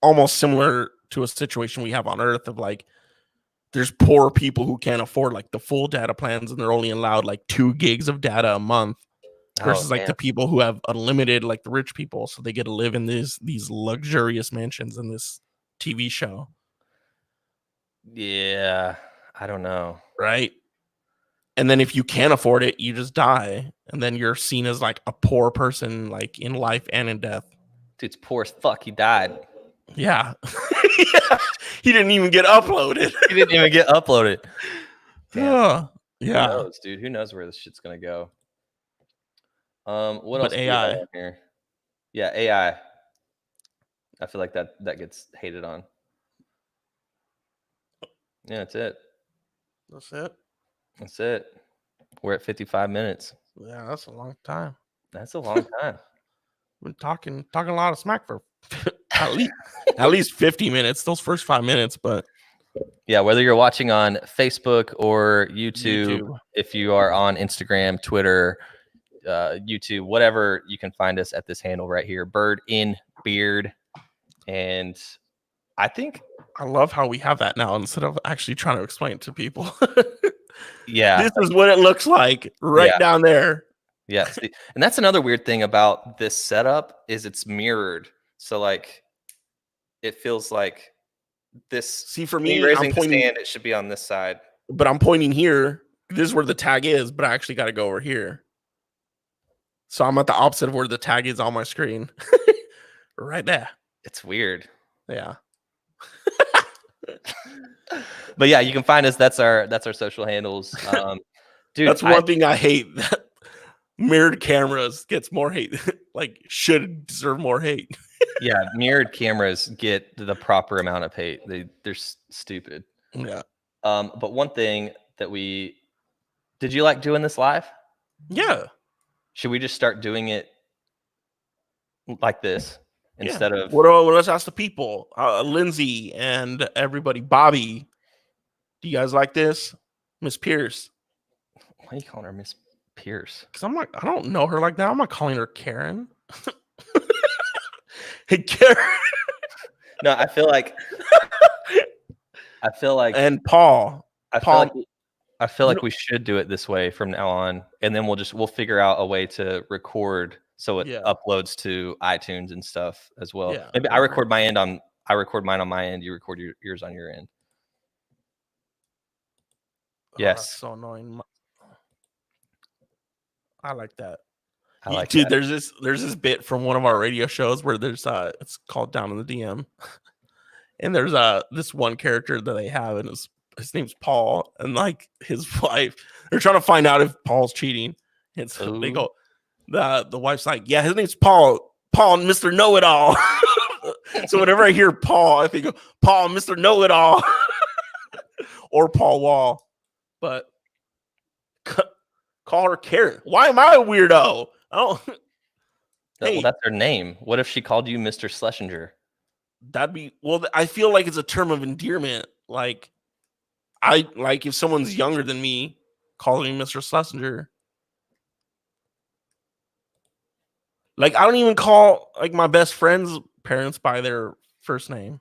almost similar to a situation we have on Earth of like there's poor people who can't afford like the full data plans and they're only allowed like 2 gigs of data a month Oh, versus like damn. the people who have unlimited, like the rich people, so they get to live in these luxurious mansions in this TV show, Yeah, I don't know. right? And then if you can't afford it, you just die, and then you're seen as like a poor person, like in life and in death. Dude's poor as fuck. He died. Yeah, yeah. He didn't even get uploaded. He didn't even get uploaded. Damn. Who Yeah, knows, dude? Who knows where this shit's gonna go? What but else do we have AI. on here? Yeah, AI. I feel like that gets hated on. Yeah, that's it. That's it. That's it. We're at 55 minutes. Yeah, that's a long time. That's a long time. Been talking a lot of smack for at least 50 minutes. Those first 5 minutes, but Yeah, whether you're watching on Facebook or YouTube, if you are on Instagram, Twitter, YouTube, whatever, you can find us at this handle right here, Bird in Beard. And I think, I love how we have that now instead of actually trying to explain it to people. yeah, This is what it looks like right down there. yeah. See, and that's another weird thing about this setup is it's mirrored. So like, it feels like this. See, for me me, raising I'm the pointing, stand, it should be on this side. but I'm pointing here. This is where the tag is, but I actually got to go over here. So I'm at the opposite of where the tag is on my screen. Right there. It's weird. Yeah. But yeah, you can find us. That's our social handles. Dude, that's one thing I hate. That mirrored cameras gets more hate. Like should deserve more hate. Yeah, mirrored cameras get the proper amount of hate. They're stupid. Yeah. But one thing that did you like doing this live? Yeah. Should we just start doing it like this instead of? Let's ask the people. Lindsay and everybody. Bobby, do you guys like this? Miss Pierce. Why are you calling her Miss Pierce? Because I'm like, I don't know her like that. I'm not calling her Karen. Hey, Karen. No, I feel like and Paul. I feel like we should do it this way from now on, and then we'll figure out a way to record so it uploads to iTunes and stuff as well. Yeah, maybe I record mine on my end, you record yours on your end. Yes. That's so annoying. I like that. Dude, there's this bit from one of our radio shows where there's it's called Down in the DM. And there's this one character that they have, and his name's Paul, and like his wife, they're trying to find out if Paul's cheating. And so they go, the wife's like, yeah, his name's Paul, Mr. Know-It-All. So whenever I hear Paul, I think Paul, Mr. Know-It-All, or Paul Wall. But call her Karen. Why am I a weirdo? Oh, hey. Well, that's her name. What if she called you Mr. Schlesinger? That'd be, well, I feel like it's a term of endearment. Like, if someone's younger than me, calling me Mr. Schlesinger. Like, I don't even call like my best friend's parents by their first name.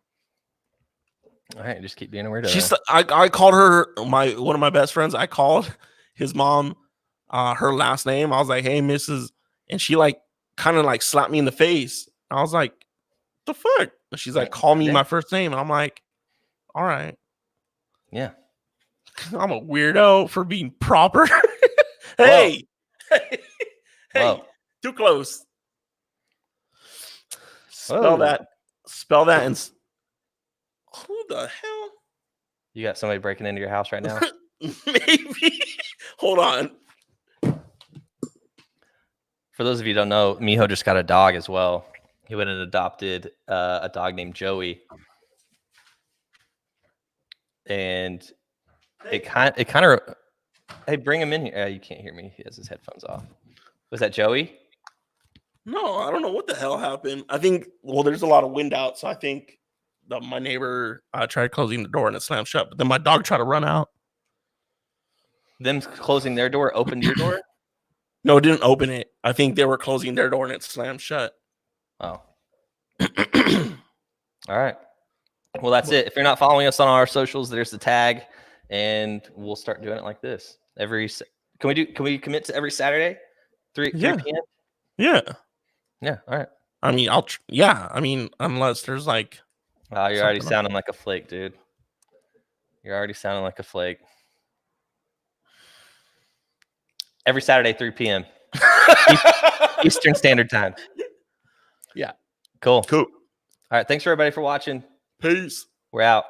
All right, just keep being a weirdo. I called her one of my best friends. I called his mom her last name. I was like, hey, Mrs. And she like kind of like slapped me in the face. I was like, the fuck? And she's like, call me my first name. And I'm like, all right. Yeah. I'm a weirdo for being proper. Hey. Hey. Too close. Spell that and who the hell? You got somebody breaking into your house right now? Maybe. Hold on. For those of you who don't know, Miho just got a dog as well. He went and adopted a dog named Joey, and it kind of. Hey, bring him in here. You can't hear me. He has his headphones off. Was that Joey? No, I don't know what the hell happened. I think there's a lot of wind out, so I think my neighbor tried closing the door and it slammed shut. But then my dog tried to run out. Them closing their door opened your door? No, it didn't open it. I think they were closing their door and it slammed shut. Oh. All right. Well, that's it. If you're not following us on our socials, there's the tag, and we'll start doing it like this. Can we commit to every Saturday? 3 Yeah. p.m.? Yeah. Yeah. All right. I mean, I mean, unless there's like. Oh, you're already Something sounding like a flake, dude. You're already sounding like a flake. Every Saturday, 3 p.m. Eastern Standard Time. Yeah. Cool. Cool. All right. Thanks for everybody for watching. Peace. We're out.